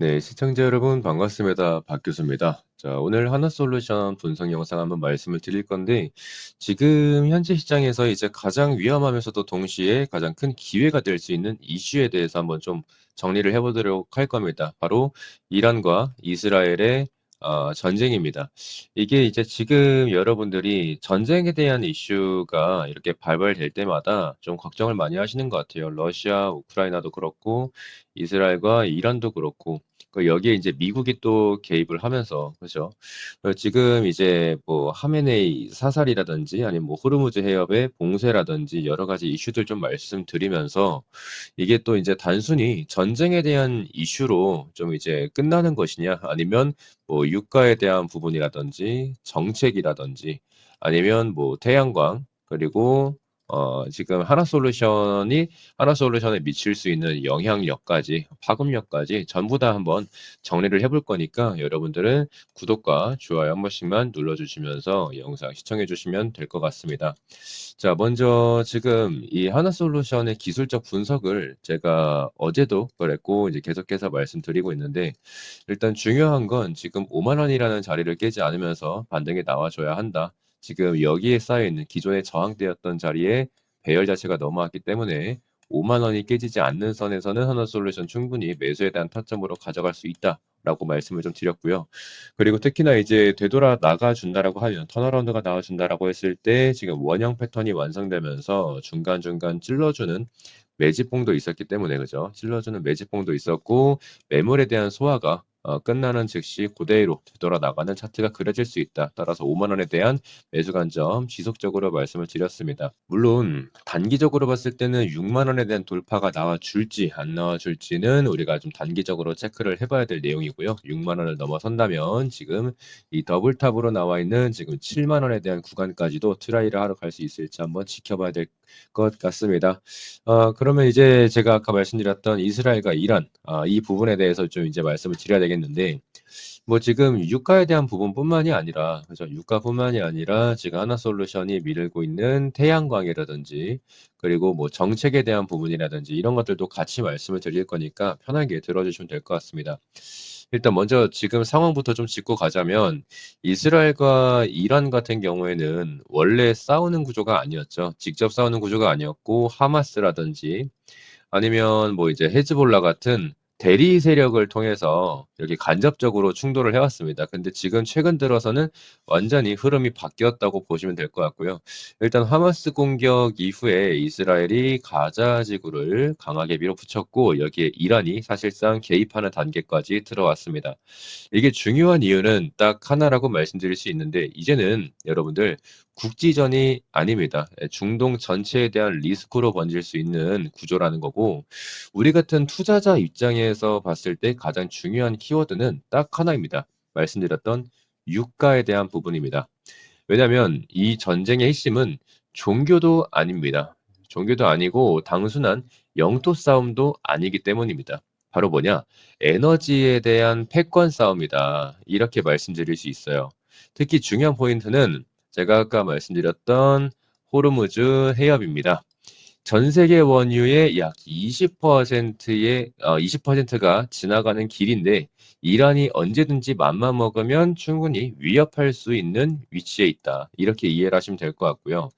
네, 시청자 여러분 반갑습니다. 박 교수입니다. 자, 오늘 하나솔루션 분석 영상 한번 말씀을 드릴 건데, 지금 현재 시장에서 이제 가장 위험하면서도 동시에 가장 큰 기회가 될 수 있는 이슈에 대해서 한번 좀 정리를 해보도록 할 겁니다. 바로 이란과 이스라엘의 전쟁입니다. 이게 이제 지금 여러분들이 전쟁에 대한 이슈가 이렇게 발발될 때마다 좀 걱정을 많이 하시는 것 같아요. 러시아, 우크라이나도 그렇고, 이스라엘과 이란도 그렇고, 여기에 이제 미국이 또 개입을 하면서 그죠. 지금 이제 뭐 하메네이 사살이라든지 아니면 뭐 호르무즈 해협의 봉쇄라든지 여러 가지 이슈들 좀 말씀드리면서 이게 또 이제 단순히 전쟁에 대한 이슈로 좀 이제 끝나는 것이냐 아니면 뭐 유가에 대한 부분이라든지 정책이라든지 아니면 뭐 태양광 그리고 지금 하나솔루션에 미칠 수 있는 영향력까지 파급력까지 전부 다 한번 정리를 해볼 거니까 여러분들은 구독과 좋아요 한 번씩만 눌러주시면서 영상 시청해 주시면 될 것 같습니다. 자, 먼저 지금 이 하나솔루션의 기술적 분석을 제가 어제도 그랬고 이제 계속해서 말씀드리고 있는데 일단 중요한 건 지금 5만 원이라는 자리를 깨지 않으면서 반등이 나와줘야 한다. 지금 여기에 쌓여 있는 기존의 저항대였던 자리에 배열 자체가 넘어왔기 때문에 5만 원이 깨지지 않는 선에서는 하나솔루션 충분히 매수에 대한 타점으로 가져갈 수 있다라고 말씀을 좀 드렸고요. 그리고 특히나 이제 되돌아 나가준다라고 하면 턴어라운드가 나와준다라고 했을 때 지금 원형 패턴이 완성되면서 중간중간 찔러주는 매집봉도 있었기 때문에 그죠? 찔러주는 매집봉도 있었고 매물에 대한 소화가 끝나는 즉시 고대로 되돌아 나가는 차트가 그려질 수 있다. 따라서 5만 원에 대한 매수 관점 지속적으로 말씀을 드렸습니다. 물론 단기적으로 봤을 때는 6만 원에 대한 돌파가 나와줄지 안 나와줄지는 우리가 좀 단기적으로 체크를 해봐야 될 내용이고요. 6만 원을 넘어선다면 지금 이 더블탑으로 나와 있는 지금 7만 원에 대한 구간까지도 트라이를 하러 갈 수 있을지 한번 지켜봐야 될 것 같습니다. 그러면 이제 제가 아까 말씀드렸던 이스라엘과 이란, 이 부분에 대해서 좀 이제 말씀을 드려야 되겠는데, 뭐 지금 유가에 대한 부분뿐만이 아니라, 그죠? 유가뿐만이 아니라 지금 하나솔루션이 밀고 있는 태양광이라든지, 그리고 뭐 정책에 대한 부분이라든지 이런 것들도 같이 말씀을 드릴 거니까 편하게 들어주시면 될 것 같습니다. 일단 먼저 지금 상황부터 좀 짚고 가자면 이스라엘과 이란 같은 경우에는 원래 싸우는 구조가 아니었죠. 직접 싸우는 구조가 아니었고 하마스라든지 아니면 뭐 이제 헤즈볼라 같은 대리 세력을 통해서 이렇게 간접적으로 충돌을 해왔습니다. 근데 지금 최근 들어서는 완전히 흐름이 바뀌었다고 보시면 될 것 같고요. 일단 하마스 공격 이후에 이스라엘이 가자 지구를 강하게 밀어붙였고 여기에 이란이 사실상 개입하는 단계까지 들어왔습니다. 이게 중요한 이유는 딱 하나라고 말씀드릴 수 있는데 이제는 여러분들 국지전이 아닙니다. 중동 전체에 대한 리스크로 번질 수 있는 구조라는 거고 우리 같은 투자자 입장에서 봤을 때 가장 중요한 키워드는 딱 하나입니다. 말씀드렸던 유가에 대한 부분입니다. 왜냐하면 이 전쟁의 핵심은 종교도 아닙니다. 종교도 아니고 단순한 영토 싸움도 아니기 때문입니다. 바로 뭐냐? 에너지에 대한 패권 싸움이다. 이렇게 말씀드릴 수 있어요. 특히 중요한 포인트는 제가 아까 말씀드렸던 호르무즈 해협입니다. 전 세계 원유의 약 20%가 지나가는 길인데 이란이 언제든지 맘만 먹으면 충분히 위협할 수 있는 위치에 있다. 이렇게 이해를 하시면 될 것 같고요.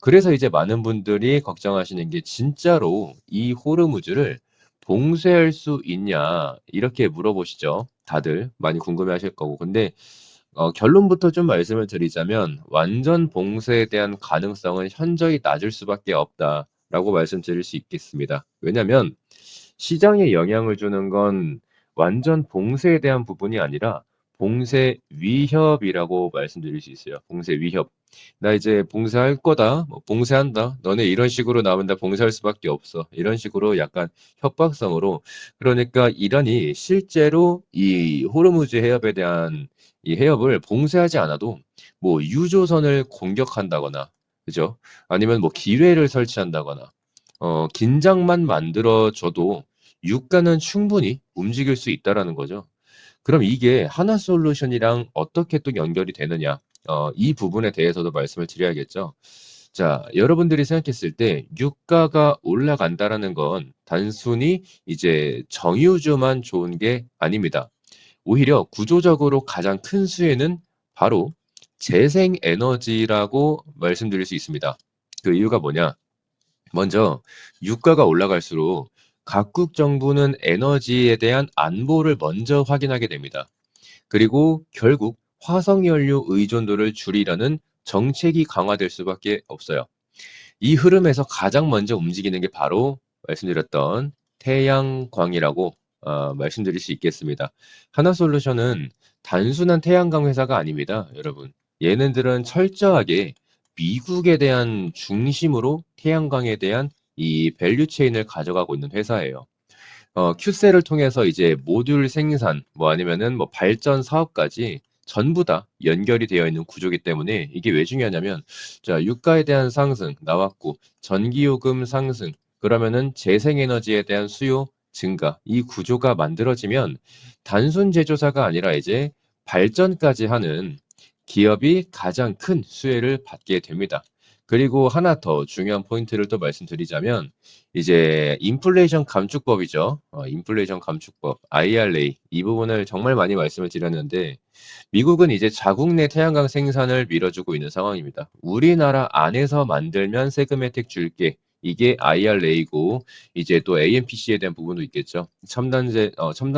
그래서 이제 많은 분들이 걱정하시는 게 진짜로 이 호르무즈를 봉쇄할 수 있냐 이렇게 물어보시죠. 다들 많이 궁금해하실 거고. 근데 결론부터 좀 말씀을 드리자면 완전 봉쇄에 대한 가능성은 현저히 낮을 수밖에 없다라고 말씀드릴 수 있겠습니다. 왜냐하면 시장에 영향을 주는 건 완전 봉쇄에 대한 부분이 아니라 봉쇄 위협이라고 말씀드릴 수 있어요. 봉쇄 위협. 나 이제 봉쇄할 거다. 뭐 봉쇄한다. 너네 이런 식으로 나오면 나 봉쇄할 수밖에 없어. 이런 식으로 약간 협박성으로 그러니까 이란이 실제로 이 호르무즈 해협에 대한 이 해협을 봉쇄하지 않아도 뭐 유조선을 공격한다거나 그죠? 아니면 뭐 기뢰를 설치한다거나 긴장만 만들어줘도 유가는 충분히 움직일 수 있다라는 거죠. 그럼 이게 하나솔루션이랑 어떻게 또 연결이 되느냐? 이 부분에 대해서도 말씀을 드려야겠죠. 자, 여러분들이 생각했을 때 유가가 올라간다라는 건 단순히 이제 정유주만 좋은 게 아닙니다. 오히려 구조적으로 가장 큰 수혜는 바로 재생에너지라고 말씀드릴 수 있습니다. 그 이유가 뭐냐? 먼저 유가가 올라갈수록 각국 정부는 에너지에 대한 안보를 먼저 확인하게 됩니다. 그리고 결국 화석연료 의존도를 줄이려는 정책이 강화될 수밖에 없어요. 이 흐름에서 가장 먼저 움직이는 게 바로 말씀드렸던 태양광이라고 말씀드릴 수 있겠습니다. 하나솔루션은 단순한 태양광 회사가 아닙니다, 여러분. 얘네들은 철저하게 미국에 대한 중심으로 태양광에 대한 이 밸류 체인을 가져가고 있는 회사예요. 큐셀을 통해서 이제 모듈 생산 뭐 아니면은 뭐 발전 사업까지 전부 다 연결이 되어 있는 구조이기 때문에 이게 왜 중요하냐면 자, 유가에 대한 상승 나왔고 전기요금 상승 그러면은 재생에너지에 대한 수요 증가 이 구조가 만들어지면 단순 제조사가 아니라 이제 발전까지 하는 기업이 가장 큰 수혜를 받게 됩니다. 그리고 하나 더 중요한 포인트를 또 말씀드리자면 이제 인플레이션 감축법이죠. 인플레이션 감축법 IRA 이 부분을 정말 많이 말씀을 드렸는데 미국은 이제 자국 내 태양광 생산을 밀어주고 있는 상황입니다. 우리나라 안에서 만들면 세금 혜택 줄게. 이게 IRA고 이제 또 AMPC에 대한 부분도 있겠죠. 첨단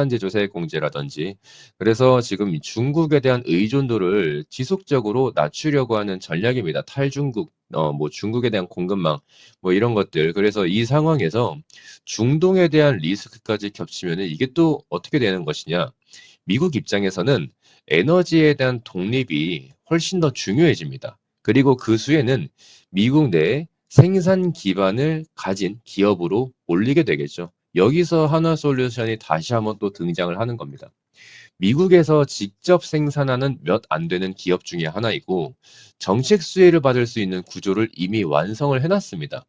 제조 세액 공제라든지. 그래서 지금 중국에 대한 의존도를 지속적으로 낮추려고 하는 전략입니다. 탈중국, 뭐 중국에 대한 공급망, 뭐 이런 것들. 그래서 이 상황에서 중동에 대한 리스크까지 겹치면 이게 또 어떻게 되는 것이냐? 미국 입장에서는 에너지에 대한 독립이 훨씬 더 중요해집니다. 그리고 그 수혜는 미국 내 생산 기반을 가진 기업으로 올리게 되겠죠. 여기서 한화솔루션이 다시 한번 또 등장을 하는 겁니다. 미국에서 직접 생산하는 몇 안 되는 기업 중에 하나이고 정책 수혜를 받을 수 있는 구조를 이미 완성을 해놨습니다.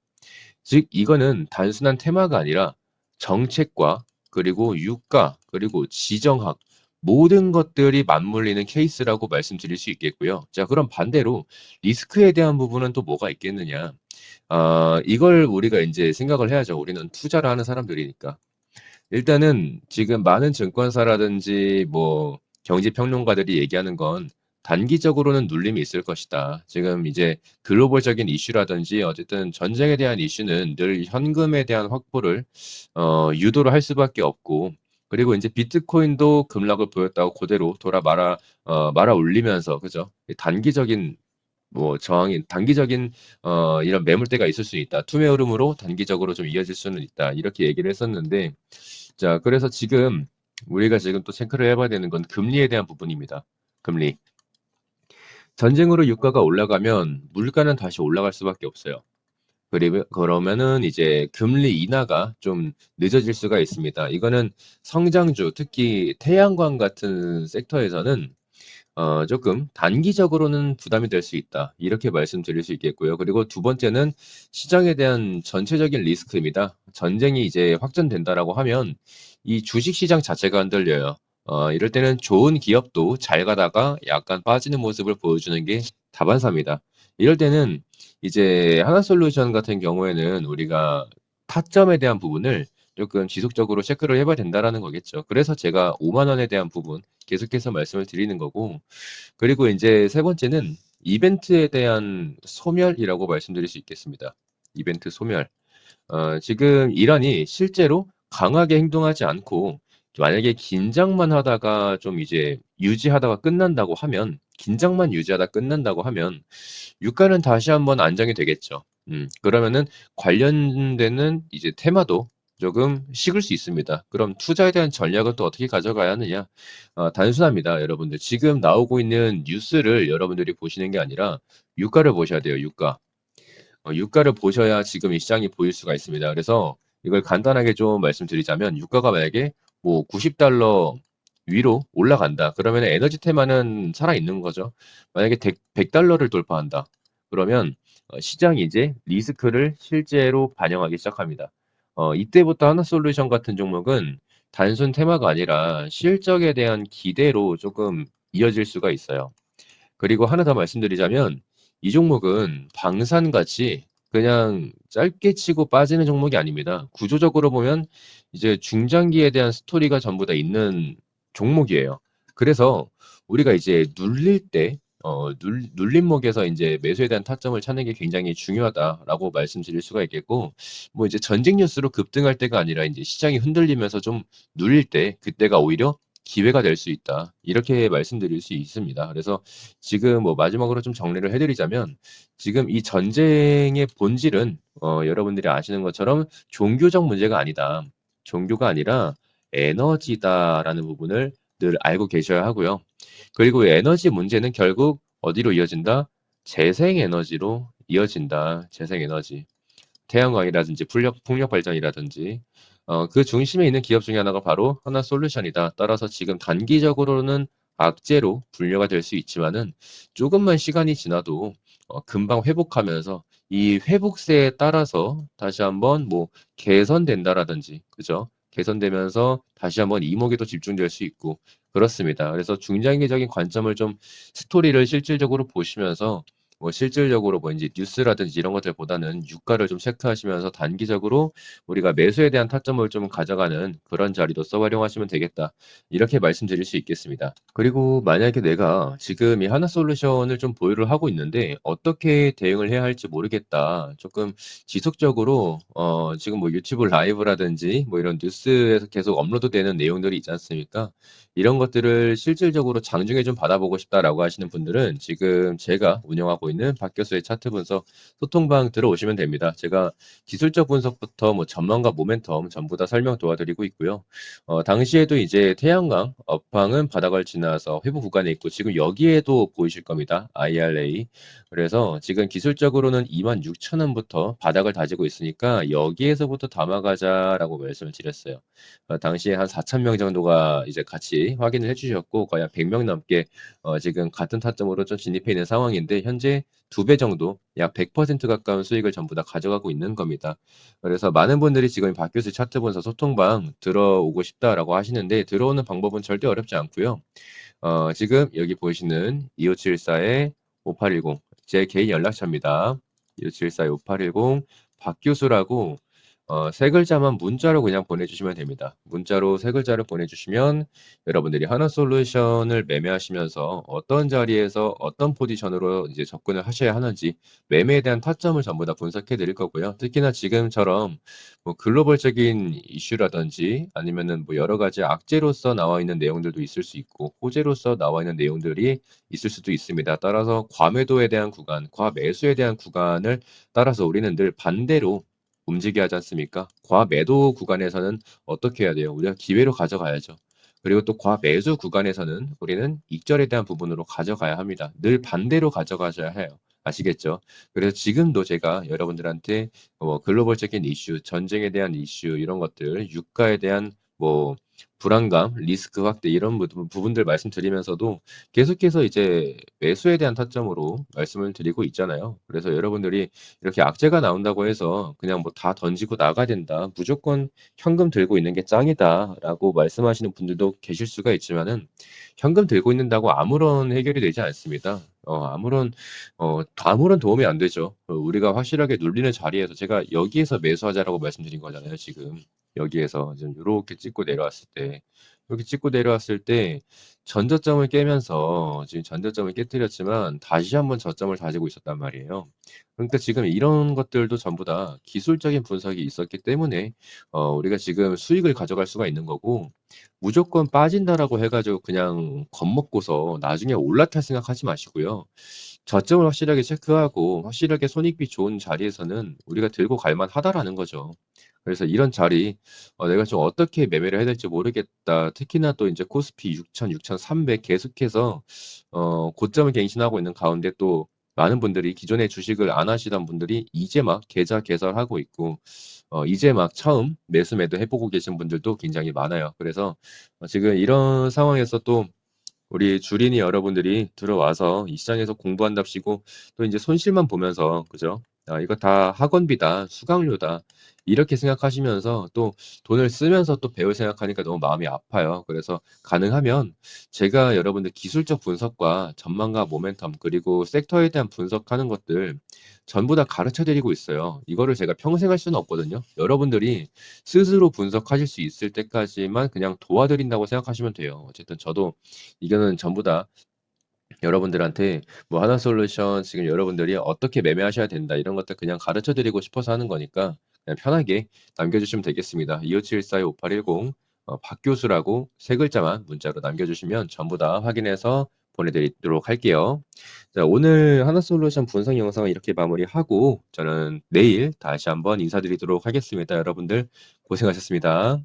즉 이거는 단순한 테마가 아니라 정책과 그리고 유가 그리고 지정학 모든 것들이 맞물리는 케이스라고 말씀드릴 수 있겠고요. 자, 그럼 반대로 리스크에 대한 부분은 또 뭐가 있겠느냐? 이걸 우리가 이제 생각을 해야죠. 우리는 투자를 하는 사람들이니까. 일단은 지금 많은 증권사라든지 뭐 경제평론가들이 얘기하는 건 단기적으로는 눌림이 있을 것이다. 지금 이제 글로벌적인 이슈라든지 어쨌든 전쟁에 대한 이슈는 늘 현금에 대한 확보를 유도를 할 수밖에 없고 그리고 이제 비트코인도 급락을 보였다고 그대로 돌아 말아 올리면서 그죠? 단기적인 뭐 저항이 단기적인 이런 매물대가 있을 수 있다. 투매 흐름으로 단기적으로 좀 이어질 수는 있다. 이렇게 얘기를 했었는데 자, 그래서 지금 우리가 지금 또 체크를 해봐야 되는 건 금리에 대한 부분입니다. 금리. 전쟁으로 유가가 올라가면 물가는 다시 올라갈 수밖에 없어요. 그러면은 이제 금리 인하가 좀 늦어질 수가 있습니다. 이거는 성장주, 특히 태양광 같은 섹터에서는 조금 단기적으로는 부담이 될 수 있다. 이렇게 말씀드릴 수 있겠고요. 그리고 두 번째는 시장에 대한 전체적인 리스크입니다. 전쟁이 이제 확전된다라고 하면 이 주식 시장 자체가 흔들려요. 이럴 때는 좋은 기업도 잘 가다가 약간 빠지는 모습을 보여주는 게 다반사입니다. 이럴 때는 이제 하나솔루션 같은 경우에는 우리가 타점에 대한 부분을 조금 지속적으로 체크를 해봐야 된다라는 거겠죠. 그래서 제가 5만 원에 대한 부분 계속해서 말씀을 드리는 거고 그리고 인제 세 번째는 이벤트에 대한 소멸이라고 말씀드릴 수 있겠습니다. 이벤트 소멸. 지금 이란이 실제로 강하게 행동하지 않고 만약에 긴장만 하다가 좀 이제 유지하다가 끝난다고 하면 긴장만 유지하다 끝난다고 하면 유가는 다시 한번 안정이 되겠죠. 그러면은 관련되는 이제 테마도 조금 식을 수 있습니다. 그럼 투자에 대한 전략을 또 어떻게 가져가야 하느냐? 단순합니다, 여러분들. 지금 나오고 있는 뉴스를 여러분들이 보시는 게 아니라 유가를 보셔야 돼요, 유가. 유가를 보셔야 지금 이 시장이 보일 수가 있습니다. 그래서 이걸 간단하게 좀 말씀드리자면 유가가 만약에 뭐 90달러 위로 올라간다. 그러면 에너지 테마는 살아있는 거죠. 만약에 100달러를 돌파한다. 그러면 시장이 이제 리스크를 실제로 반영하기 시작합니다. 이때부터 하나솔루션 같은 종목은 단순 테마가 아니라 실적에 대한 기대로 조금 이어질 수가 있어요. 그리고 하나 더 말씀드리자면 이 종목은 방산같이 그냥 짧게 치고 빠지는 종목이 아닙니다. 구조적으로 보면 이제 중장기에 대한 스토리가 전부 다 있는 종목이에요. 그래서 우리가 이제 눌릴 때 눌림목에서 인제 매수에 대한 타점을 찾는 게 굉장히 중요하다라고 말씀드릴 수가 있겠고, 뭐 이제 전직 뉴스로 급등할 때가 아니라 인제 시장이 흔들리면서 좀 눌릴 때 그때가 오히려 기회가 될 수 있다. 이렇게 말씀드릴 수 있습니다. 그래서 지금 뭐 마지막으로 좀 정리를 해 드리자면, 지금 이 전쟁의 본질은 여러분들이 아시는 것처럼 종교적 문제가 아니다. 종교가 아니라 에너지다라는 부분을 늘 알고 계셔야 하고요. 그리고 에너지 문제는 결국 어디로 이어진다? 재생 에너지로 이어진다. 재생 에너지. 태양광이라든지 풍력 발전이라든지 그 중심에 있는 기업 중에 하나가 바로 하나솔루션이다. 따라서 지금 단기적으로는 악재로 분류가 될 수 있지만은 조금만 시간이 지나도 금방 회복하면서 이 회복세에 따라서 다시 한번 뭐 개선된다라든지, 그죠? 개선되면서 다시 한번 이목이 또 집중될 수 있고 그렇습니다. 그래서 중장기적인 관점을 좀, 스토리를 실질적으로 보시면서 뭐 실질적으로 뭐 인제 뉴스라든지 이런 것들보다는 유가를 좀 체크하시면서 단기적으로 우리가 매수에 대한 타점을 좀 가져가는 그런 자리로서 활용하시면 되겠다. 이렇게 말씀드릴 수 있겠습니다. 그리고 만약에 내가 지금 이 하나솔루션을 좀 보유를 하고 있는데 '어떻게 대응을 해야 할지 모르겠다.' 쪼끔 지속적으로 지금 뭐 유튜브 라이브라든지 뭐 이런 뉴스에서 계속 업로드되는 내용들이 있지 않습니까? 이런 것들을 실질적으로 '장중에 좀 받아보고 싶다.'라고 하시는 분들은 지금 제가 운영하고 있는 박 교수의 차트 분석 소통방 들어오시면 됩니다. 제가 기술적 분석부터 뭐 전망과 모멘텀 전부 다 설명 도와드리고 있고요. 당시에도 이제 태양광 업황은 바닥을 지나서 회복 구간에 있고 지금 여기에도 보이실 겁니다. IRA. 그래서 지금 기술적으로는 26,000원부터 바닥을 다지고 있으니까 "여기에서부터 담아가자."라고 말씀을 드렸어요. 당시에 한 4,000명 정도가 이제 같이 확인을 해 주셨고 거의 한 100명 넘게 지금 같은 타점으로 좀 진입해 있는 상황인데, 현재 2배 정도, 약 100% 가까운 수익을 전부 다 가져가고 있는 겁니다. 그래서 많은 분들이 지금 박 교수 차트 분석 소통방 들어오고 싶다라고 하시는데, 들어오는 방법은 절대 어렵지 않고요. 지금 여기 보이시는 2574-5810 제 개인 연락처입니다. 2574-5810 박교수라고 세 글자만 문자로 그냥 보내주시면 됩니다. 문자로 세 글자를 보내주시면 여러분들이 하나솔루션을 매매하시면서 어떤 자리에서 어떤 포지션으로 이제 접근을 하셔야 하는지, 매매에 대한 타점을 전부 다 분석해 드릴 거고요. 특히나 지금처럼 뭐 글로벌적인 이슈라든지 아니면은 뭐 여러 가지 악재로서 나와 있는 내용들도 있을 수 있고 호재로서 나와 있는 내용들이 있을 수도 있습니다. 따라서 과매도에 대한 구간, 과매수에 대한 구간을 따라서 우리는 늘 반대로 움직여야 하지 않습니까? 과매도 구간에서는 어떻게 해야 돼요? 우리가 기회로 가져가야죠. 그리고 또 과매수 구간에서는 우리는 익절에 대한 부분으로 가져가야 합니다. 늘 반대로 가져가셔야 해요. 아시겠죠? 그래서 지금도 제가 여러분들한테 글로벌적인 이슈, 전쟁에 대한 이슈 이런 것들, 유가에 대한 뭐 불안감, 리스크 확대 이런 부분들 말씀드리면서도 계속해서 이제 매수에 대한 타점으로 말씀을 드리고 있잖아요. 그래서 여러분들이 이렇게 악재가 나온다고 해서 그냥 뭐 다 던지고 나가야 된다. 무조건 현금 들고 있는 게 짱이다라고 말씀하시는 분들도 계실 수가 있지만은, 현금 들고 있는다고 아무런 해결이 되지 않습니다. 아무런 도움이 안 되죠. 우리가 확실하게 눌리는 자리에서, 제가 여기에서 매수하자라고 말씀드린 거잖아요, 지금. 여기에서 지금 요렇게 찍고 내려왔을 때, 이렇게 찍고 내려왔을 때 전저점을 깨면서 지금 전저점을 깨뜨렸지만 다시 한번 저점을 다지고 있었단 말이에요. 그러니까 지금 이런 것들도 전부 다 기술적인 분석이 있었기 때문에 우리가 지금 수익을 가져갈 수가 있는 거고, 무조건 빠진다라고 해 가지고 그냥 겁먹고서 나중에 올라탈 생각하지 마시고요. 저점을 확실하게 체크하고 확실하게 손익비 좋은 자리에서는 우리가 들고 갈 만하다라는 거죠. 그래서 이런 자리, '내가 좀 어떻게 매매를 해야 될지 모르겠다.' 특히나 또 인제 코스피 6,000, 6,300 계속해서 고점을 갱신하고 있는 가운데, 또 많은 분들이 기존에 주식을 안 하시던 분들이 이제 막 계좌 개설하고 있고 이제 막 처음 매수 매도해 보고 계신 분들도 굉장히 많아요. 그래서 지금 이런 상황에서 또 우리 주린이 여러분들이 들어와서 이 시장에서 공부한답시고 또 인제 손실만 보면서, 그죠? '아 이거 다 학원비다. 수강료다.' 이렇게 생각하시면서 또 돈을 쓰면서 또 배울 생각하니까 너무 마음이 아파요. 그래서 가능하면 제가 여러분들 기술적 분석과 전망과 모멘텀 그리고 섹터에 대한 분석하는 것들 전부 다 가르쳐 드리고 있어요. 이거를 제가 평생 할 수는 없거든요. 여러분들이 스스로 분석하실 수 있을 때까지만 그냥 도와드린다고 생각하시면 돼요. 어쨌든 저도 이거는 전부 다 여러분들한테 뭐 하나솔루션 지금 여러분들이 어떻게 매매하셔야 된다 이런 것들 그냥 가르쳐 드리고 싶어서 하는 거니까 그냥 편하게 남겨 주시면 되겠습니다. 2574-5810 박교수라고 세 글자만 문자로 남겨 주시면 전부 다 확인해서 보내 드리도록 할게요. 자 오늘 하나솔루션 분석 영상은 이렇게 마무리하고 저는 내일 다시 한번 인사드리도록 하겠습니다. 여러분들 고생하셨습니다.